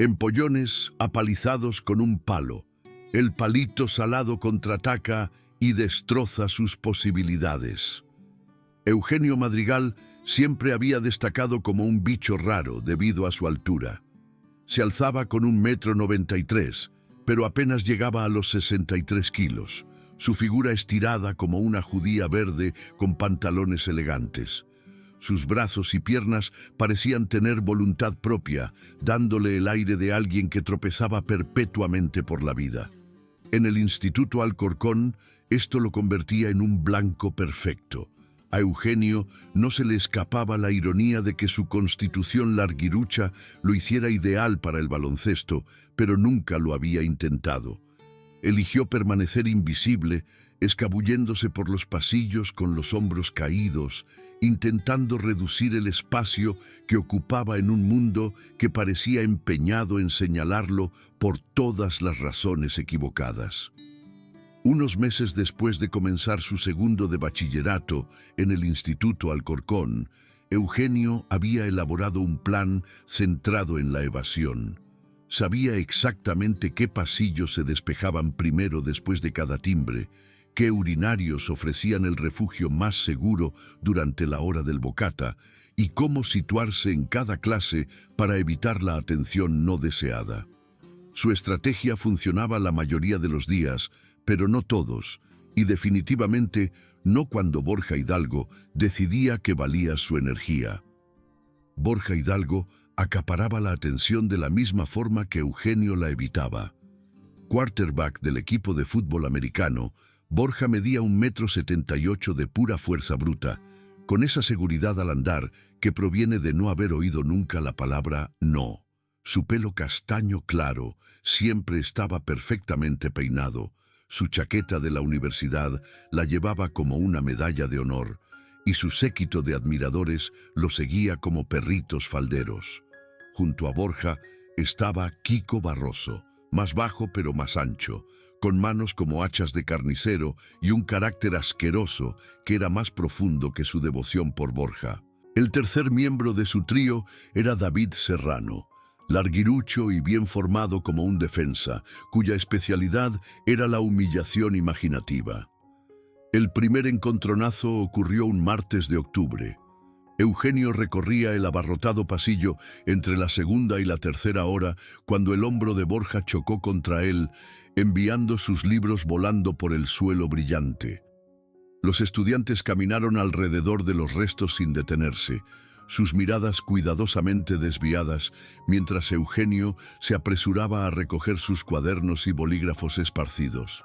Empollones apalizados con un palo. El palito salado contraataca y destroza sus posibilidades. Eugenio Madrigal siempre había destacado como un bicho raro debido a su altura. Se alzaba con 1,93 m, pero apenas llegaba a los 63 kilos. Su figura estirada como una judía verde con pantalones elegantes. Sus brazos y piernas parecían tener voluntad propia, dándole el aire de alguien que tropezaba perpetuamente por la vida. En el Instituto Alcorcón, esto lo convertía en un blanco perfecto. A Eugenio no se le escapaba la ironía de que su constitución larguirucha lo hiciera ideal para el baloncesto, pero nunca lo había intentado. Eligió permanecer invisible, escabulléndose por los pasillos con los hombros caídos, intentando reducir el espacio que ocupaba en un mundo que parecía empeñado en señalarlo por todas las razones equivocadas. Unos meses después de comenzar su segundo de bachillerato en el Instituto Alcorcón, Eugenio había elaborado un plan centrado en la evasión. Sabía exactamente qué pasillos se despejaban primero después de cada timbre, qué urinarios ofrecían el refugio más seguro durante la hora del bocata y cómo situarse en cada clase para evitar la atención no deseada. Su estrategia funcionaba la mayoría de los días, pero no todos, y definitivamente no cuando Borja Hidalgo decidía que valía su energía. Borja Hidalgo acaparaba la atención de la misma forma que Eugenio la evitaba. Quarterback del equipo de fútbol americano, Borja medía 1,78 m de pura fuerza bruta, con esa seguridad al andar que proviene de no haber oído nunca la palabra no. Su pelo castaño claro siempre estaba perfectamente peinado. Su chaqueta de la universidad la llevaba como una medalla de honor, y su séquito de admiradores lo seguía como perritos falderos. Junto a Borja estaba Kiko Barroso, más bajo pero más ancho, con manos como hachas de carnicero y un carácter asqueroso que era más profundo que su devoción por Borja. El tercer miembro de su trío era David Serrano, larguirucho y bien formado como un defensa, cuya especialidad era la humillación imaginativa. El primer encontronazo ocurrió un martes de octubre. Eugenio recorría el abarrotado pasillo entre la segunda y la tercera hora cuando el hombro de Borja chocó contra él, enviando sus libros volando por el suelo brillante. Los estudiantes caminaron alrededor de los restos sin detenerse, sus miradas cuidadosamente desviadas, mientras Eugenio se apresuraba a recoger sus cuadernos y bolígrafos esparcidos.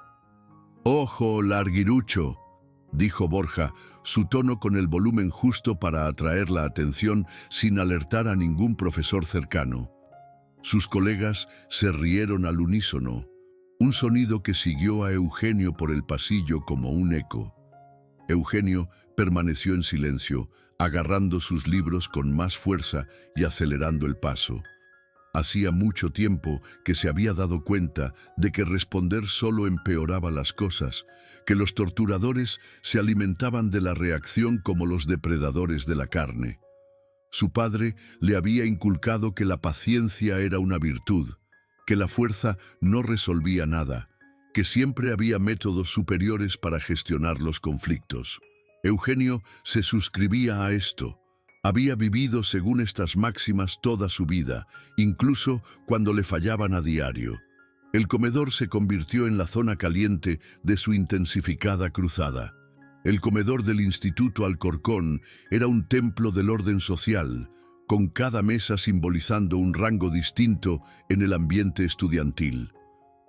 «¡Ojo, larguirucho!», dijo Borja, su tono con el volumen justo para atraer la atención sin alertar a ningún profesor cercano. Sus colegas se rieron al unísono, un sonido que siguió a Eugenio por el pasillo como un eco. Eugenio permaneció en silencio, agarrando sus libros con más fuerza y acelerando el paso. Hacía mucho tiempo que se había dado cuenta de que responder solo empeoraba las cosas, que los torturadores se alimentaban de la reacción como los depredadores de la carne. Su padre le había inculcado que la paciencia era una virtud, que la fuerza no resolvía nada, que siempre había métodos superiores para gestionar los conflictos. Eugenio se suscribía a esto. Había vivido según estas máximas toda su vida, incluso cuando le fallaban a diario. El comedor se convirtió en la zona caliente de su intensificada cruzada. El comedor del Instituto Alcorcón era un templo del orden social, con cada mesa simbolizando un rango distinto en el ambiente estudiantil.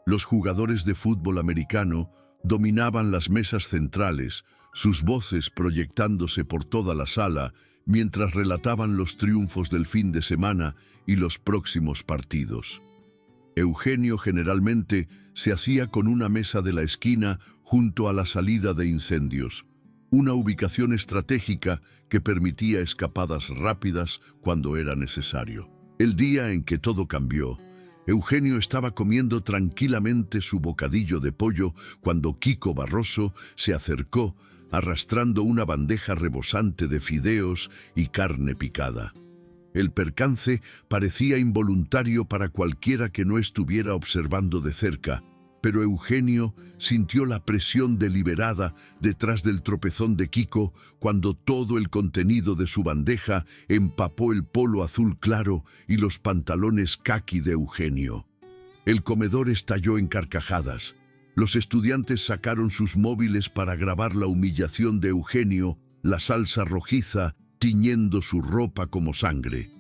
Los jugadores de fútbol americano dominaban las mesas centrales, sus voces proyectándose por toda la sala, mientras relataban los triunfos del fin de semana y los próximos partidos. Eugenio generalmente se hacía con una mesa de la esquina junto a la salida de incendios, una ubicación estratégica que permitía escapadas rápidas cuando era necesario. El día en que todo cambió, Eugenio estaba comiendo tranquilamente su bocadillo de pollo cuando Kiko Barroso se acercó, arrastrando una bandeja rebosante de fideos y carne picada. El percance parecía involuntario para cualquiera que no estuviera observando de cerca, pero Eugenio sintió la presión deliberada detrás del tropezón de Kiko cuando todo el contenido de su bandeja empapó el polo azul claro y los pantalones caqui de Eugenio. El comedor estalló en carcajadas. Los estudiantes sacaron sus móviles para grabar la humillación de Eugenio, la salsa rojiza tiñendo su ropa como sangre.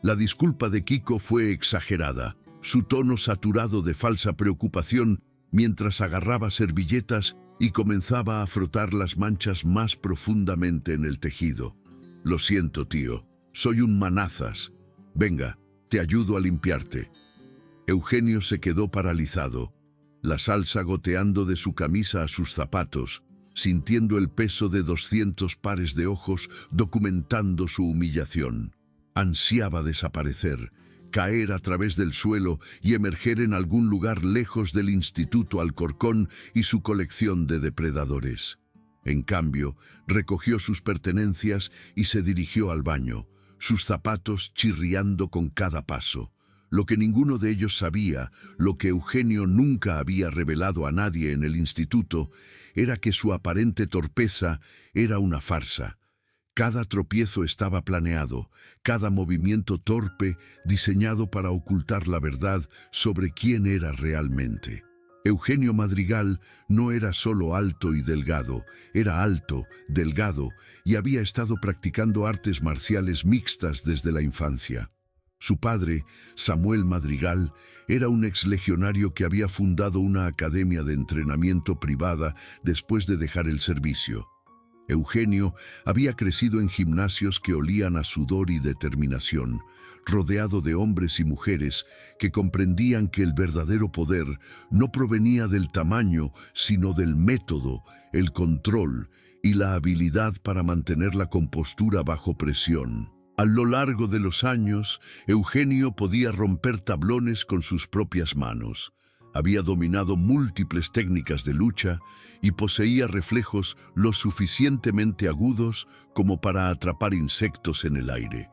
La disculpa de Kiko fue exagerada, su tono saturado de falsa preocupación mientras agarraba servilletas y comenzaba a frotar las manchas más profundamente en el tejido. Lo siento, tío, soy un manazas. Venga, te ayudo a limpiarte. Eugenio se quedó paralizado, la salsa goteando de su camisa a sus zapatos, sintiendo el peso de 200 pares de ojos documentando su humillación. Ansiaba desaparecer, caer a través del suelo y emerger en algún lugar lejos del Instituto Alcorcón y su colección de depredadores. En cambio, recogió sus pertenencias y se dirigió al baño, sus zapatos chirriando con cada paso. Lo que ninguno de ellos sabía, lo que Eugenio nunca había revelado a nadie en el instituto, era que su aparente torpeza era una farsa. Cada tropiezo estaba planeado, cada movimiento torpe diseñado para ocultar la verdad sobre quién era realmente. Eugenio Madrigal no era solo alto y delgado, era alto, delgado y había estado practicando artes marciales mixtas desde la infancia. Su padre, Samuel Madrigal, era un exlegionario que había fundado una academia de entrenamiento privada después de dejar el servicio. Eugenio había crecido en gimnasios que olían a sudor y determinación, rodeado de hombres y mujeres que comprendían que el verdadero poder no provenía del tamaño, sino del método, el control y la habilidad para mantener la compostura bajo presión. A lo largo de los años, Eugenio podía romper tablones con sus propias manos. Había dominado múltiples técnicas de lucha y poseía reflejos lo suficientemente agudos como para atrapar insectos en el aire.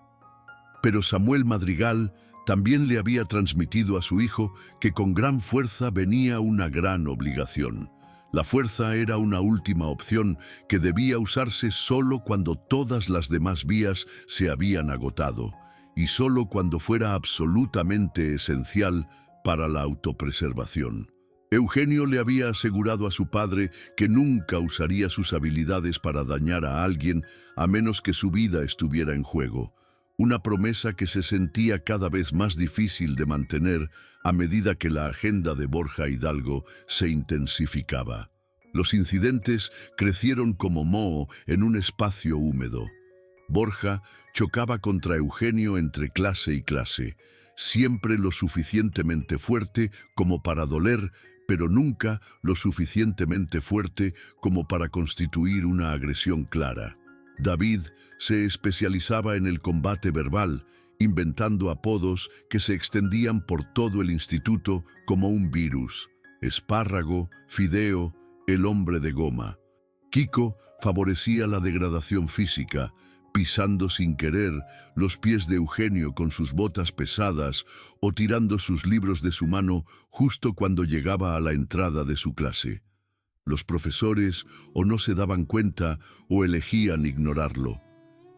Pero Samuel Madrigal también le había transmitido a su hijo que con gran fuerza venía una gran obligación. La fuerza era una última opción que debía usarse solo cuando todas las demás vías se habían agotado y solo cuando fuera absolutamente esencial para la autopreservación. Eugenio le había asegurado a su padre que nunca usaría sus habilidades para dañar a alguien a menos que su vida estuviera en juego. Una promesa que se sentía cada vez más difícil de mantener a medida que la agenda de Borja Hidalgo se intensificaba. Los incidentes crecieron como moho en un espacio húmedo. Borja chocaba contra Eugenio entre clase y clase, siempre lo suficientemente fuerte como para doler, pero nunca lo suficientemente fuerte como para constituir una agresión clara. David se especializaba en el combate verbal, inventando apodos que se extendían por todo el instituto como un virus. Espárrago, Fideo, el hombre de goma. Kiko favorecía la degradación física, pisando sin querer los pies de Eugenio con sus botas pesadas o tirando sus libros de su mano justo cuando llegaba a la entrada de su clase. Los profesores o no se daban cuenta o elegían ignorarlo.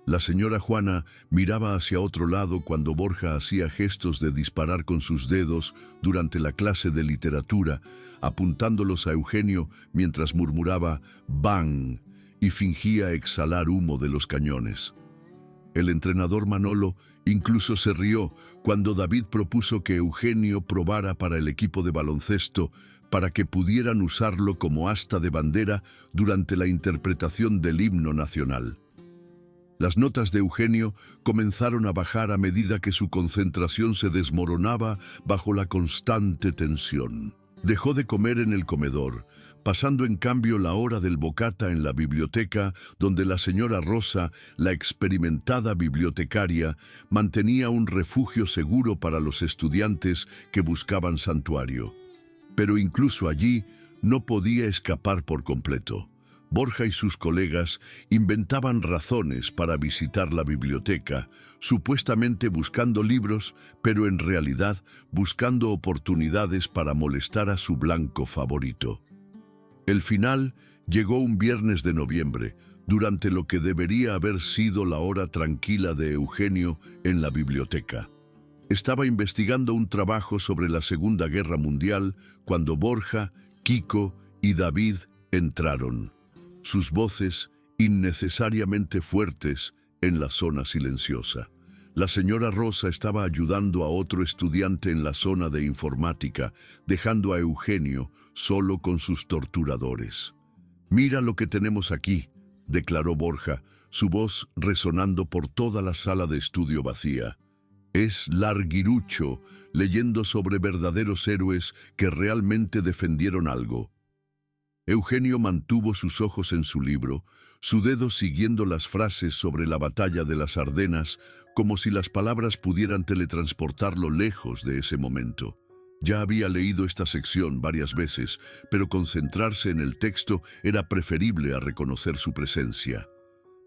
La señora Juana miraba hacia otro lado cuando Borja hacía gestos de disparar con sus dedos durante la clase de literatura, apuntándolos a Eugenio mientras murmuraba «¡Bang!» y fingía exhalar humo de los cañones. El entrenador Manolo incluso se rió cuando David propuso que Eugenio probara para el equipo de baloncesto para que pudieran usarlo como asta de bandera durante la interpretación del himno nacional. Las notas de Eugenio comenzaron a bajar a medida que su concentración se desmoronaba bajo la constante tensión. Dejó de comer en el comedor, pasando en cambio la hora del bocata en la biblioteca, donde la señora Rosa, la experimentada bibliotecaria, mantenía un refugio seguro para los estudiantes que buscaban santuario. Pero incluso allí no podía escapar por completo. Borja y sus colegas inventaban razones para visitar la biblioteca, supuestamente buscando libros, pero en realidad buscando oportunidades para molestar a su blanco favorito. El final llegó un viernes de noviembre, durante lo que debería haber sido la hora tranquila de Eugenio en la biblioteca. Estaba investigando un trabajo sobre la Segunda Guerra Mundial cuando Borja, Kiko y David entraron. Sus voces, innecesariamente fuertes, en la zona silenciosa. La señora Rosa estaba ayudando a otro estudiante en la zona de informática, dejando a Eugenio solo con sus torturadores. «Mira lo que tenemos aquí», declaró Borja, su voz resonando por toda la sala de estudio vacía. Es Larguirucho, leyendo sobre verdaderos héroes que realmente defendieron algo. Eugenio mantuvo sus ojos en su libro, su dedo siguiendo las frases sobre la batalla de las Ardenas, como si las palabras pudieran teletransportarlo lejos de ese momento. Ya había leído esta sección varias veces, pero concentrarse en el texto era preferible a reconocer su presencia.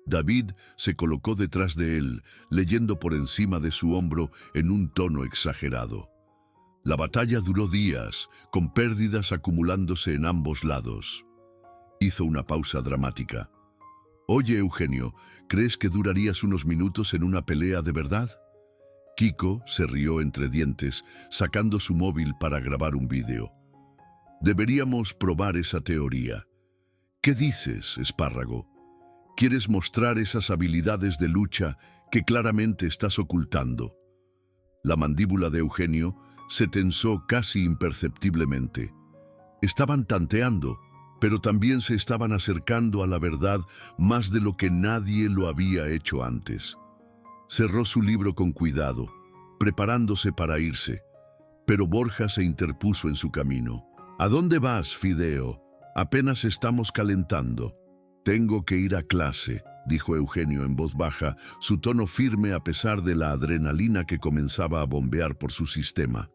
David se colocó detrás de él, leyendo por encima de su hombro en un tono exagerado. La batalla duró días, con pérdidas acumulándose en ambos lados. Hizo una pausa dramática. «Oye, Eugenio, ¿crees que durarías unos minutos en una pelea de verdad?» Kiko se rió entre dientes, sacando su móvil para grabar un vídeo. «Deberíamos probar esa teoría». «¿Qué dices, espárrago? ¿Quieres mostrar esas habilidades de lucha que claramente estás ocultando?» La mandíbula de Eugenio se tensó casi imperceptiblemente. Estaban tanteando, pero también se estaban acercando a la verdad más de lo que nadie lo había hecho antes. Cerró su libro con cuidado, preparándose para irse, pero Borja se interpuso en su camino. «¿A dónde vas, Fideo? Apenas estamos calentando». «Tengo que ir a clase», dijo Eugenio en voz baja, su tono firme a pesar de la adrenalina que comenzaba a bombear por su sistema.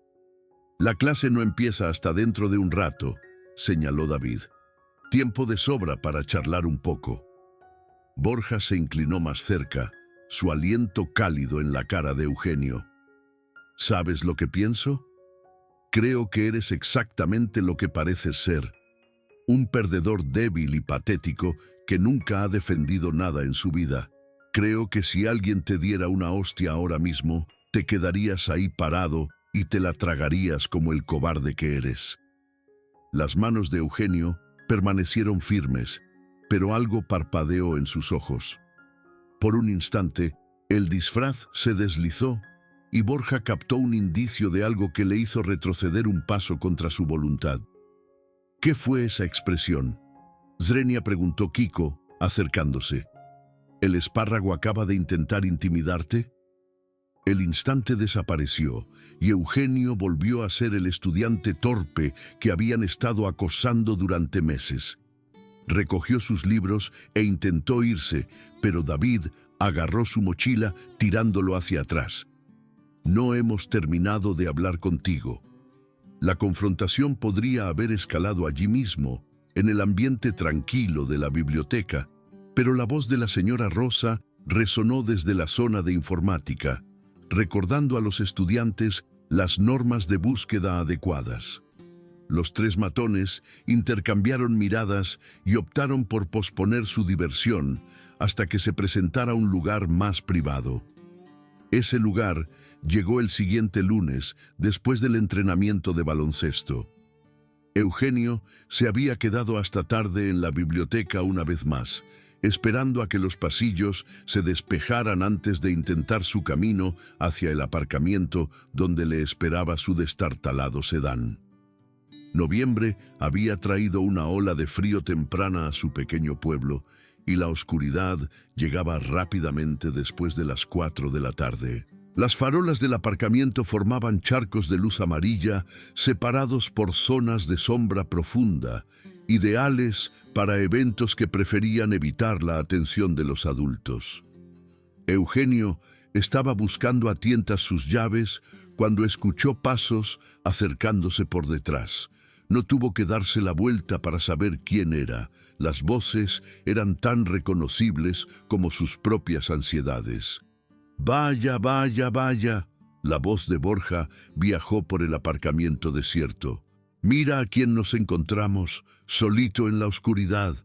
«La clase no empieza hasta dentro de un rato», señaló David. «Tiempo de sobra para charlar un poco». Borja se inclinó más cerca, su aliento cálido en la cara de Eugenio. «¿Sabes lo que pienso? Creo que eres exactamente lo que pareces ser. Un perdedor débil y patético que nunca ha defendido nada en su vida. Creo que si alguien te diera una hostia ahora mismo, te quedarías ahí parado y te la tragarías como el cobarde que eres». Las manos de Eugenio permanecieron firmes, pero algo parpadeó en sus ojos. Por un instante, el disfraz se deslizó y Borja captó un indicio de algo que le hizo retroceder un paso contra su voluntad. «¿Qué fue esa expresión?», Zrenia preguntó Kiko, acercándose. «¿El espárrago acaba de intentar intimidarte?» El instante desapareció y Eugenio volvió a ser el estudiante torpe que habían estado acosando durante meses. Recogió sus libros e intentó irse, pero David agarró su mochila tirándolo hacia atrás. «No hemos terminado de hablar contigo». La confrontación podría haber escalado allí mismo, en el ambiente tranquilo de la biblioteca, pero la voz de la señora Rosa resonó desde la zona de informática, recordando a los estudiantes las normas de búsqueda adecuadas. Los tres matones intercambiaron miradas y optaron por posponer su diversión hasta que se presentara un lugar más privado. Ese lugar llegó el siguiente lunes, después del entrenamiento de baloncesto. Eugenio se había quedado hasta tarde en la biblioteca una vez más, esperando a que los pasillos se despejaran antes de intentar su camino hacia el aparcamiento donde le esperaba su destartalado sedán. Noviembre había traído una ola de frío temprana a su pequeño pueblo, y la oscuridad llegaba rápidamente después de las 4 de la tarde. Las farolas del aparcamiento formaban charcos de luz amarilla separados por zonas de sombra profunda, ideales para eventos que preferían evitar la atención de los adultos. Eugenio estaba buscando a tientas sus llaves cuando escuchó pasos acercándose por detrás. No tuvo que darse la vuelta para saber quién era. Las voces eran tan reconocibles como sus propias ansiedades. «Vaya, vaya, vaya». La voz de Borja viajó por el aparcamiento desierto. «Mira a quién nos encontramos, solito en la oscuridad».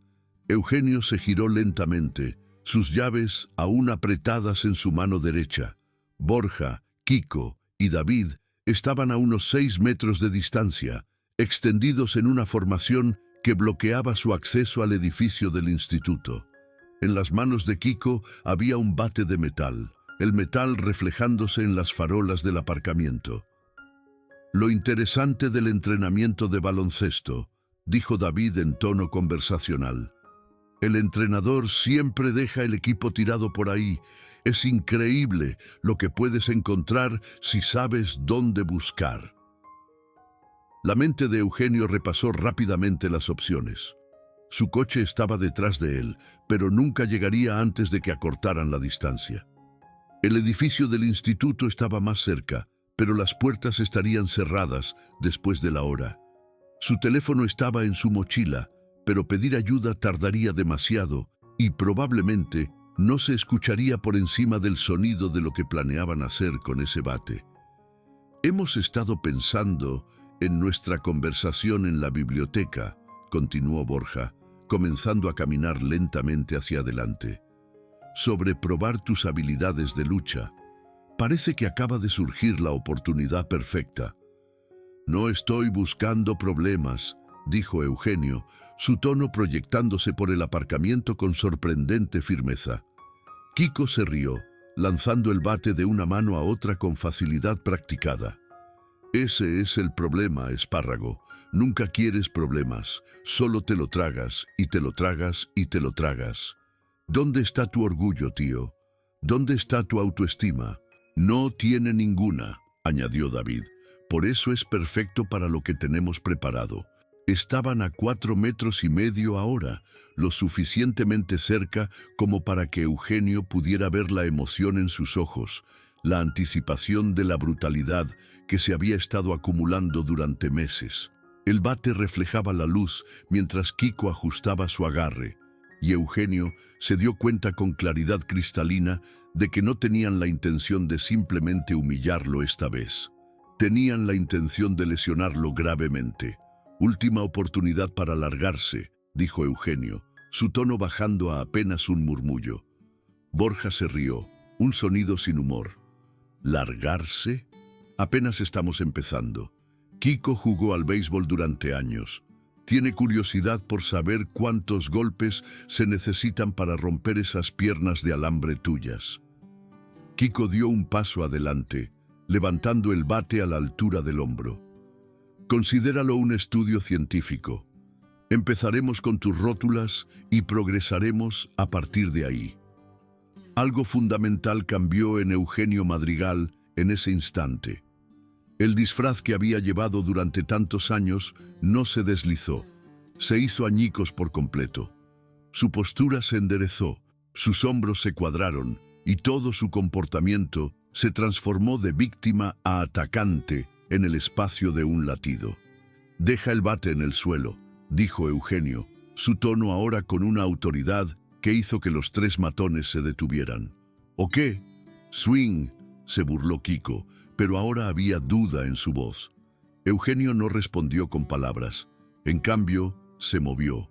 Eugenio se giró lentamente, sus llaves aún apretadas en su mano derecha. Borja, Kiko y David estaban a unos 6 metros de distancia, extendidos en una formación que bloqueaba su acceso al edificio del instituto. En las manos de Kiko había un bate de metal, el metal reflejándose en las farolas del aparcamiento. «Lo interesante del entrenamiento de baloncesto», dijo David en tono conversacional. «El entrenador siempre deja el equipo tirado por ahí. Es increíble lo que puedes encontrar si sabes dónde buscar». La mente de Eugenio repasó rápidamente las opciones. Su coche estaba detrás de él, pero nunca llegaría antes de que acortaran la distancia. El edificio del instituto estaba más cerca, pero las puertas estarían cerradas después de la hora. Su teléfono estaba en su mochila, pero pedir ayuda tardaría demasiado y probablemente no se escucharía por encima del sonido de lo que planeaban hacer con ese bate. «Hemos estado pensando en nuestra conversación en la biblioteca», continuó Borja, comenzando a caminar lentamente hacia adelante, «sobre probar tus habilidades de lucha. Parece que acaba de surgir la oportunidad perfecta». «No estoy buscando problemas», dijo Eugenio, su tono proyectándose por el aparcamiento con sorprendente firmeza. Kiko se rió, lanzando el bate de una mano a otra con facilidad practicada. «Ese es el problema, espárrago. Nunca quieres problemas, solo te lo tragas, y te lo tragas, y te lo tragas. ¿Dónde está tu orgullo, tío? ¿Dónde está tu autoestima?» «No tiene ninguna», añadió David. «Por eso es perfecto para lo que tenemos preparado». Estaban a 4,5 metros ahora, lo suficientemente cerca como para que Eugenio pudiera ver la emoción en sus ojos, la anticipación de la brutalidad que se había estado acumulando durante meses. El bate reflejaba la luz mientras Kiko ajustaba su agarre, y Eugenio se dio cuenta con claridad cristalina de que no tenían la intención de simplemente humillarlo esta vez. Tenían la intención de lesionarlo gravemente. «Última oportunidad para largarse», dijo Eugenio, su tono bajando a apenas un murmullo. Borja se rió, un sonido sin humor. «¿Largarse? Apenas estamos empezando. Kiko jugó al béisbol durante años. Tiene curiosidad por saber cuántos golpes se necesitan para romper esas piernas de alambre tuyas». Kiko dio un paso adelante, levantando el bate a la altura del hombro. «Considéralo un estudio científico. Empezaremos con tus rótulas y progresaremos a partir de ahí». Algo fundamental cambió en Eugenio Madrigal en ese instante. El disfraz que había llevado durante tantos años no se deslizó, se hizo añicos por completo. Su postura se enderezó, sus hombros se cuadraron y todo su comportamiento se transformó de víctima a atacante en el espacio de un latido. «Deja el bate en el suelo», dijo Eugenio, su tono ahora con una autoridad que hizo que los 3 matones se detuvieran. «¿O qué? Swing», se burló Kiko, pero ahora había duda en su voz. Eugenio no respondió con palabras. En cambio, se movió.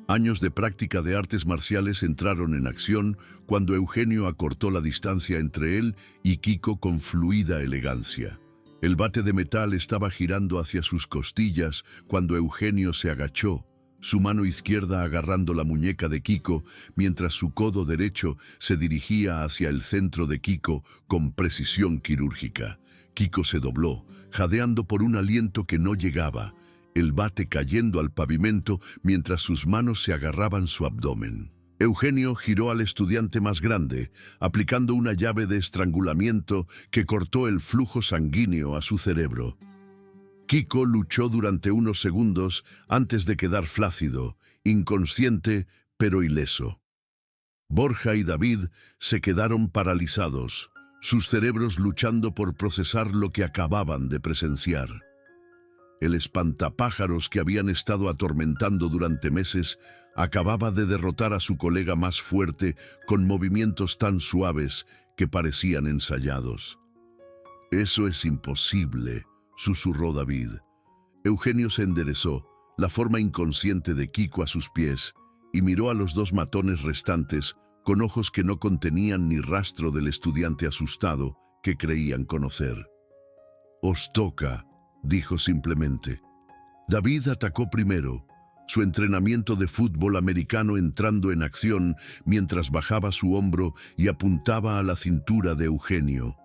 Años de práctica de artes marciales entraron en acción cuando Eugenio acortó la distancia entre él y Kiko con fluida elegancia. El bate de metal estaba girando hacia sus costillas cuando Eugenio se agachó, su mano izquierda agarrando la muñeca de Kiko, mientras su codo derecho se dirigía hacia el centro de Kiko con precisión quirúrgica. Kiko se dobló, jadeando por un aliento que no llegaba, el bate cayendo al pavimento mientras sus manos se agarraban su abdomen. Eugenio giró al estudiante más grande, aplicando una llave de estrangulamiento que cortó el flujo sanguíneo a su cerebro. Kiko luchó durante unos segundos antes de quedar flácido, inconsciente pero ileso. Borja y David se quedaron paralizados, sus cerebros luchando por procesar lo que acababan de presenciar. El espantapájaros que habían estado atormentando durante meses acababa de derrotar a su colega más fuerte con movimientos tan suaves que parecían ensayados. «Eso es imposible», susurró David. Eugenio se enderezó, la forma inconsciente de Kiko a sus pies, y miró a los dos matones restantes con ojos que no contenían ni rastro del estudiante asustado que creían conocer. «Os toca», dijo simplemente. David atacó primero, su entrenamiento de fútbol americano entrando en acción mientras bajaba su hombro y apuntaba a la cintura de Eugenio.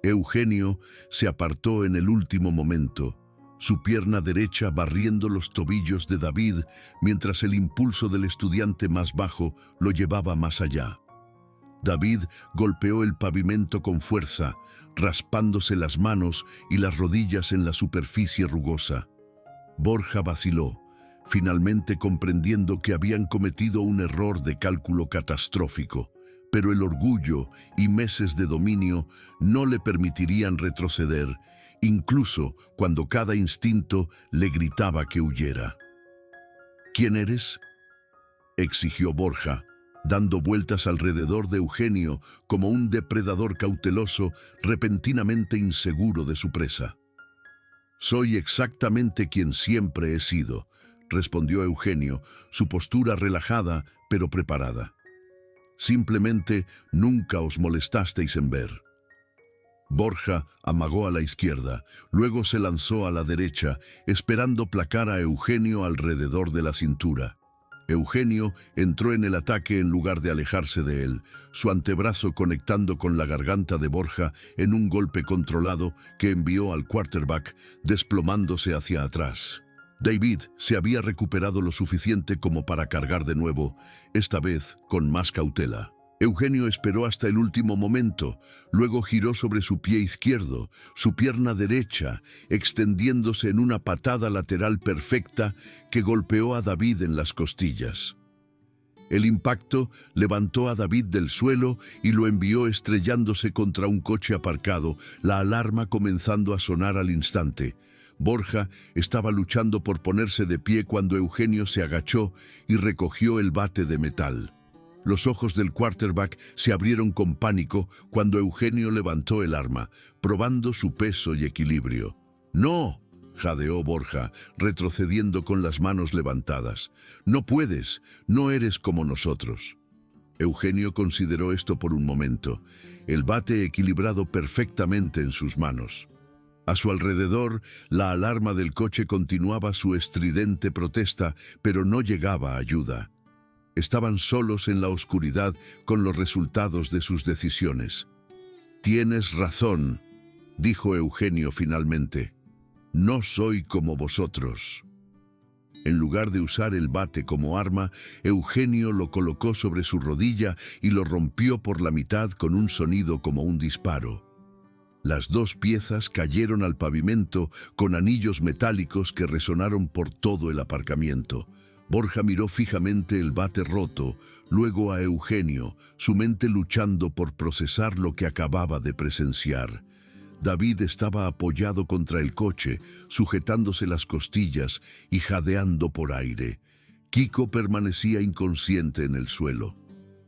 Eugenio se apartó en el último momento, su pierna derecha barriendo los tobillos de David mientras el impulso del estudiante más bajo lo llevaba más allá. David golpeó el pavimento con fuerza, raspándose las manos y las rodillas en la superficie rugosa. Borja vaciló, finalmente comprendiendo que habían cometido un error de cálculo catastrófico, pero el orgullo y meses de dominio no le permitirían retroceder, incluso cuando cada instinto le gritaba que huyera. «¿Quién eres?», exigió Borja, dando vueltas alrededor de Eugenio como un depredador cauteloso, repentinamente inseguro de su presa. «Soy exactamente quien siempre he sido», respondió Eugenio, su postura relajada pero preparada. «Simplemente nunca os molestasteis en ver». Borja amagó a la izquierda, luego se lanzó a la derecha, esperando placar a Eugenio alrededor de la cintura. Eugenio entró en el ataque en lugar de alejarse de él, su antebrazo conectando con la garganta de Borja en un golpe controlado que envió al quarterback desplomándose hacia atrás. David se había recuperado lo suficiente como para cargar de nuevo, esta vez con más cautela. Eugenio esperó hasta el último momento, luego giró sobre su pie izquierdo, su pierna derecha, extendiéndose en una patada lateral perfecta que golpeó a David en las costillas. El impacto levantó a David del suelo y lo envió estrellándose contra un coche aparcado, la alarma comenzando a sonar al instante. Borja estaba luchando por ponerse de pie cuando Eugenio se agachó y recogió el bate de metal. Los ojos del quarterback se abrieron con pánico cuando Eugenio levantó el arma, probando su peso y equilibrio. «¡No!», jadeó Borja, retrocediendo con las manos levantadas. «No puedes, no eres como nosotros». Eugenio consideró esto por un momento, el bate equilibrado perfectamente en sus manos. A su alrededor, la alarma del coche continuaba su estridente protesta, pero no llegaba ayuda. Estaban solos en la oscuridad con los resultados de sus decisiones. «Tienes razón», dijo Eugenio finalmente. «No soy como vosotros». En lugar de usar el bate como arma, Eugenio lo colocó sobre su rodilla y lo rompió por la mitad con un sonido como un disparo. Las dos piezas cayeron al pavimento con anillos metálicos que resonaron por todo el aparcamiento. Borja miró fijamente el bate roto, luego a Eugenio, su mente luchando por procesar lo que acababa de presenciar. David estaba apoyado contra el coche, sujetándose las costillas y jadeando por aire. Kiko permanecía inconsciente en el suelo.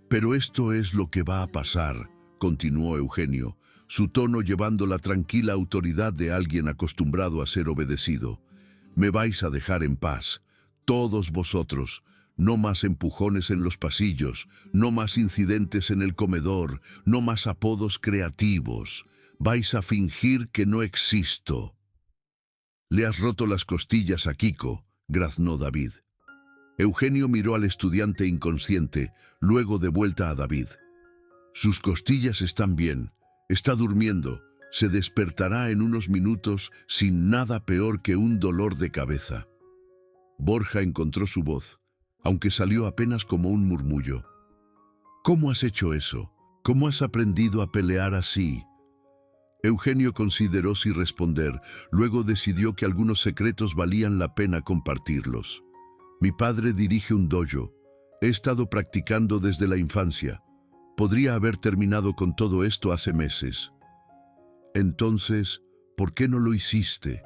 «Pero esto es lo que va a pasar», continuó Eugenio, su tono llevando la tranquila autoridad de alguien acostumbrado a ser obedecido. «Me vais a dejar en paz. Todos vosotros, no más empujones en los pasillos, no más incidentes en el comedor, no más apodos creativos. Vais a fingir que no existo». «Le has roto las costillas a Kiko», graznó David. Eugenio miró al estudiante inconsciente, luego de vuelta a David. «Sus costillas están bien, está durmiendo, se despertará en unos minutos sin nada peor que un dolor de cabeza». Borja encontró su voz, aunque salió apenas como un murmullo. «¿Cómo has hecho eso? ¿Cómo has aprendido a pelear así?» Eugenio consideró si responder, luego decidió que algunos secretos valían la pena compartirlos. «Mi padre dirige un dojo. He estado practicando desde la infancia. Podría haber terminado con todo esto hace meses». «Entonces, ¿por qué no lo hiciste?»,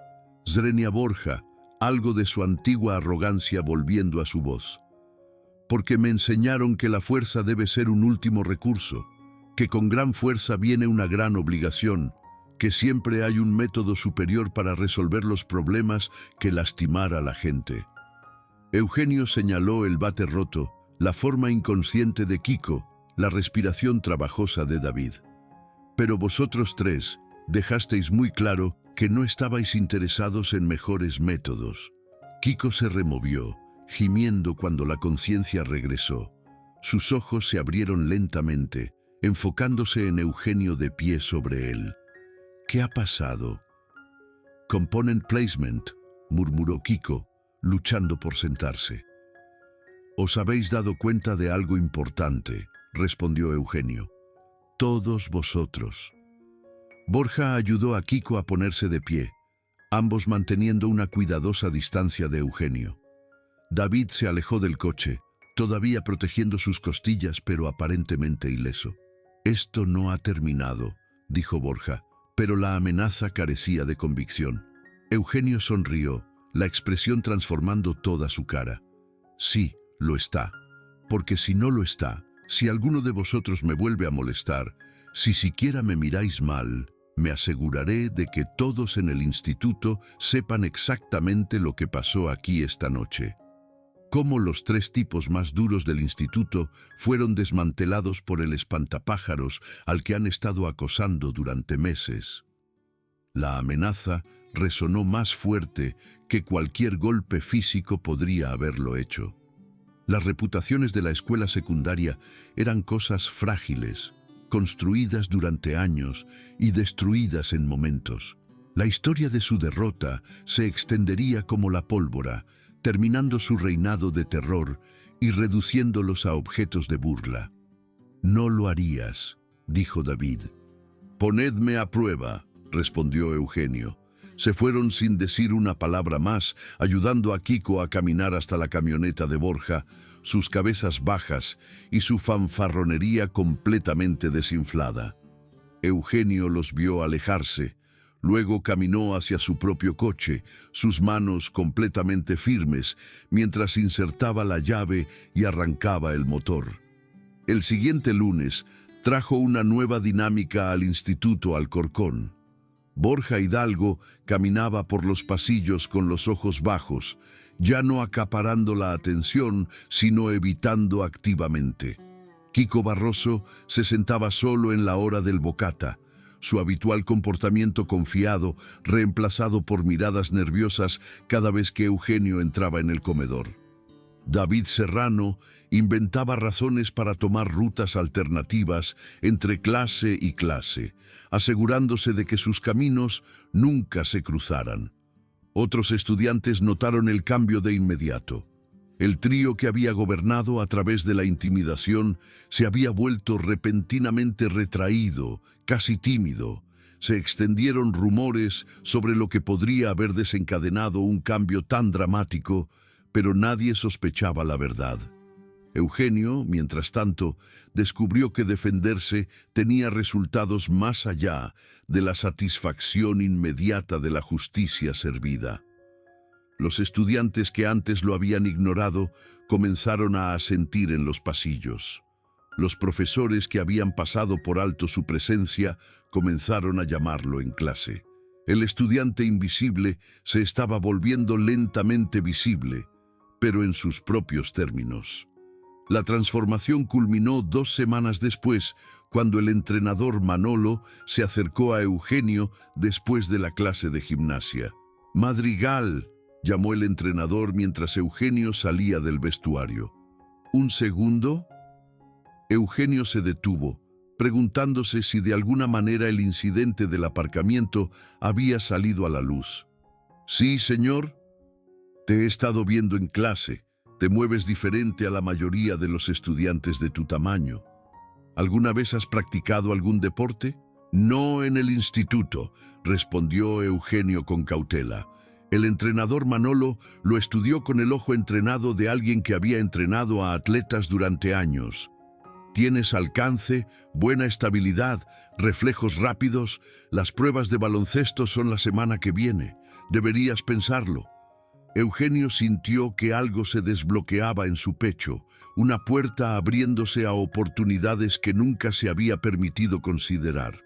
Zrenia Borja, algo de su antigua arrogancia volviendo a su voz. Porque me enseñaron que la fuerza debe ser un último recurso, que con gran fuerza viene una gran obligación, que siempre hay un método superior para resolver los problemas que lastimar a la gente. Eugenio señaló el bate roto, la forma inconsciente de Kiko, la respiración trabajosa de David. Pero vosotros tres dejasteis muy claro que no estabais interesados en mejores métodos. Kiko se removió, gimiendo cuando la conciencia regresó. Sus ojos se abrieron lentamente, enfocándose en Eugenio de pie sobre él. ¿Qué ha pasado? Component placement, murmuró Kiko, luchando por sentarse. Os habéis dado cuenta de algo importante, respondió Eugenio. Todos vosotros. Borja ayudó a Kiko a ponerse de pie, ambos manteniendo una cuidadosa distancia de Eugenio. David se alejó del coche, todavía protegiendo sus costillas, pero aparentemente ileso. Esto no ha terminado, dijo Borja, pero la amenaza carecía de convicción. Eugenio sonrió, la expresión transformando toda su cara. Sí, lo está, porque si no lo está, si alguno de vosotros me vuelve a molestar, si siquiera me miráis mal, me aseguraré de que todos en el instituto sepan exactamente lo que pasó aquí esta noche. Cómo los tres tipos más duros del instituto fueron desmantelados por el espantapájaros al que han estado acosando durante meses. La amenaza resonó más fuerte que cualquier golpe físico podría haberlo hecho. Las reputaciones de la escuela secundaria eran cosas frágiles, construidas durante años y destruidas en momentos. La historia de su derrota se extendería como la pólvora, terminando su reinado de terror y reduciéndolos a objetos de burla. No lo harías, dijo David. Ponedme a prueba, respondió Eugenio. Se fueron sin decir una palabra más, ayudando a Kiko a caminar hasta la camioneta de Borja, sus cabezas bajas y su fanfarronería completamente desinflada. Eugenio los vio alejarse. Luego caminó hacia su propio coche, sus manos completamente firmes, mientras insertaba la llave y arrancaba el motor. El siguiente lunes trajo una nueva dinámica al Instituto Alcorcón. Borja Hidalgo caminaba por los pasillos con los ojos bajos, ya no acaparando la atención, sino evitando activamente. Kiko Barroso se sentaba solo en la hora del bocata, su habitual comportamiento confiado, reemplazado por miradas nerviosas cada vez que Eugenio entraba en el comedor. David Serrano inventaba razones para tomar rutas alternativas entre clase y clase, asegurándose de que sus caminos nunca se cruzaran. Otros estudiantes notaron el cambio de inmediato. El trío que había gobernado a través de la intimidación se había vuelto repentinamente retraído, casi tímido. Se extendieron rumores sobre lo que podría haber desencadenado un cambio tan dramático, pero nadie sospechaba la verdad. Eugenio, mientras tanto, descubrió que defenderse tenía resultados más allá de la satisfacción inmediata de la justicia servida. Los estudiantes que antes lo habían ignorado comenzaron a asentir en los pasillos. Los profesores que habían pasado por alto su presencia comenzaron a llamarlo en clase. El estudiante invisible se estaba volviendo lentamente visible, pero en sus propios términos. La transformación culminó 2 semanas después, cuando el entrenador Manolo se acercó a Eugenio después de la clase de gimnasia. «Madrigal», llamó el entrenador mientras Eugenio salía del vestuario. «¿Un segundo?» Eugenio se detuvo, preguntándose si de alguna manera el incidente del aparcamiento había salido a la luz. «Sí, señor. Te he estado viendo en clase. Te mueves diferente a la mayoría de los estudiantes de tu tamaño. ¿Alguna vez has practicado algún deporte?» «No en el instituto», respondió Eugenio con cautela. El entrenador Manolo lo estudió con el ojo entrenado de alguien que había entrenado a atletas durante años. Tienes alcance, buena estabilidad, reflejos rápidos. Las pruebas de baloncesto son la semana que viene. Deberías pensarlo. Eugenio sintió que algo se desbloqueaba en su pecho, una puerta abriéndose a oportunidades que nunca se había permitido considerar.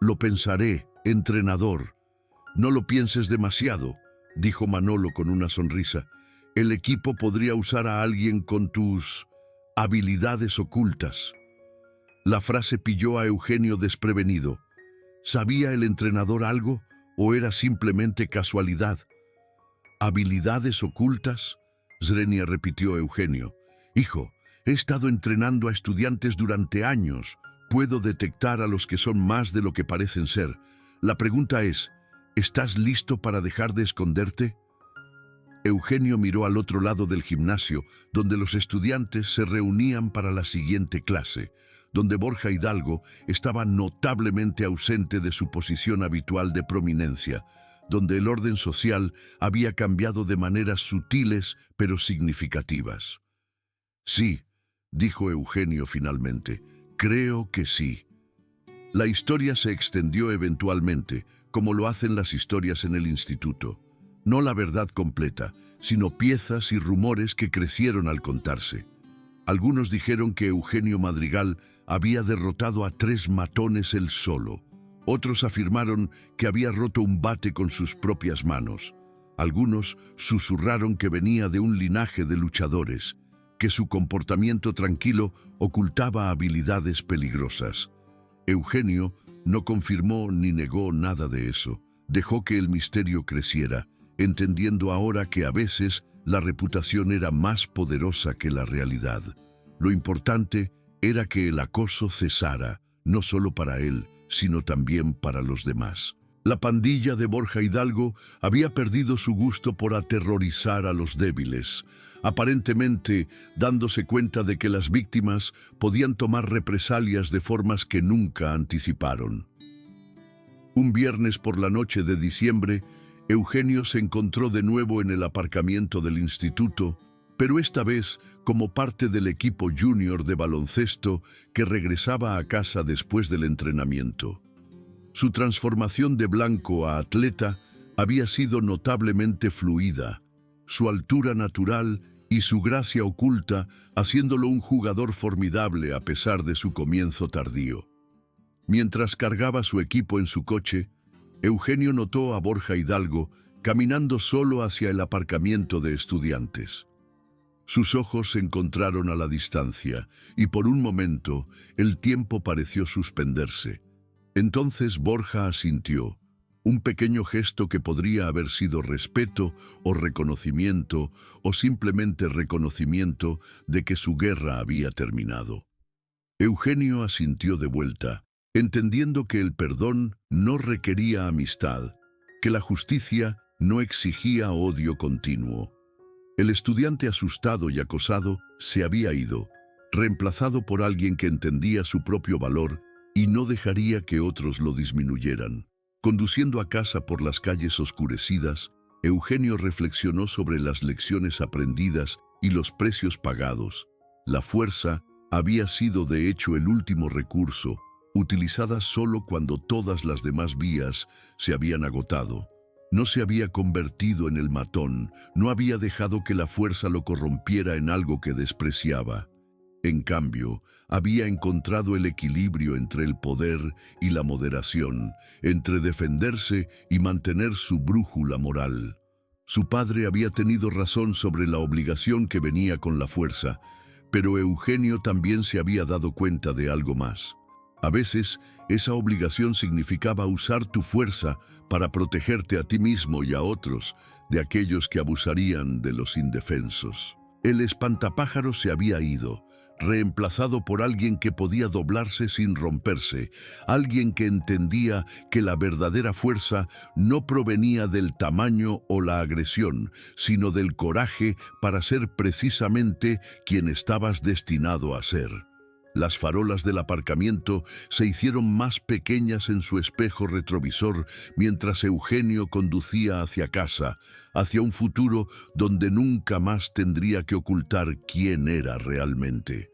Lo pensaré, entrenador. No lo pienses demasiado, dijo Manolo con una sonrisa. El equipo podría usar a alguien con tus habilidades ocultas. La frase pilló a Eugenio desprevenido. ¿Sabía el entrenador algo o era simplemente casualidad? ¿Habilidades ocultas? Zrenia repitió Eugenio. Hijo, he estado entrenando a estudiantes durante años. Puedo detectar a los que son más de lo que parecen ser. La pregunta es, ¿estás listo para dejar de esconderte? Eugenio miró al otro lado del gimnasio, donde los estudiantes se reunían para la siguiente clase, donde Borja Hidalgo estaba notablemente ausente de su posición habitual de prominencia, donde el orden social había cambiado de maneras sutiles pero significativas. Sí, dijo Eugenio finalmente, creo que sí. La historia se extendió eventualmente, como lo hacen las historias en el instituto. No la verdad completa, sino piezas y rumores que crecieron al contarse. Algunos dijeron que Eugenio Madrigal había derrotado a 3 matones él solo. Otros afirmaron que había roto un bate con sus propias manos. Algunos susurraron que venía de un linaje de luchadores, que su comportamiento tranquilo ocultaba habilidades peligrosas. Eugenio no confirmó ni negó nada de eso. Dejó que el misterio creciera, entendiendo ahora que a veces la reputación era más poderosa que la realidad. Lo importante era que el acoso cesara, no solo para él, sino también para los demás. La pandilla de Borja Hidalgo había perdido su gusto por aterrorizar a los débiles, aparentemente dándose cuenta de que las víctimas podían tomar represalias de formas que nunca anticiparon. Un viernes por la noche de diciembre, Eugenio se encontró de nuevo en el aparcamiento del instituto, pero esta vez como parte del equipo junior de baloncesto que regresaba a casa después del entrenamiento. Su transformación de blanco a atleta había sido notablemente fluida, su altura natural y su gracia oculta haciéndolo un jugador formidable a pesar de su comienzo tardío. Mientras cargaba su equipo en su coche, Eugenio notó a Borja Hidalgo caminando solo hacia el aparcamiento de estudiantes. Sus ojos se encontraron a la distancia y por un momento el tiempo pareció suspenderse. Entonces Borja asintió, un pequeño gesto que podría haber sido respeto o reconocimiento o simplemente reconocimiento de que su guerra había terminado. Eugenio asintió de vuelta, entendiendo que el perdón no requería amistad, que la justicia no exigía odio continuo. El estudiante asustado y acosado se había ido, reemplazado por alguien que entendía su propio valor y no dejaría que otros lo disminuyeran. Conduciendo a casa por las calles oscurecidas, Eugenio reflexionó sobre las lecciones aprendidas y los precios pagados. La fuerza había sido de hecho el último recurso, utilizada solo cuando todas las demás vías se habían agotado. No se había convertido en el matón, no había dejado que la fuerza lo corrompiera en algo que despreciaba. En cambio, había encontrado el equilibrio entre el poder y la moderación, entre defenderse y mantener su brújula moral. Su padre había tenido razón sobre la obligación que venía con la fuerza, pero Eugenio también se había dado cuenta de algo más. A veces, esa obligación significaba usar tu fuerza para protegerte a ti mismo y a otros de aquellos que abusarían de los indefensos. El espantapájaros se había ido, reemplazado por alguien que podía doblarse sin romperse, alguien que entendía que la verdadera fuerza no provenía del tamaño o la agresión, sino del coraje para ser precisamente quien estabas destinado a ser. Las farolas del aparcamiento se hicieron más pequeñas en su espejo retrovisor mientras Eugenio conducía hacia casa, hacia un futuro donde nunca más tendría que ocultar quién era realmente.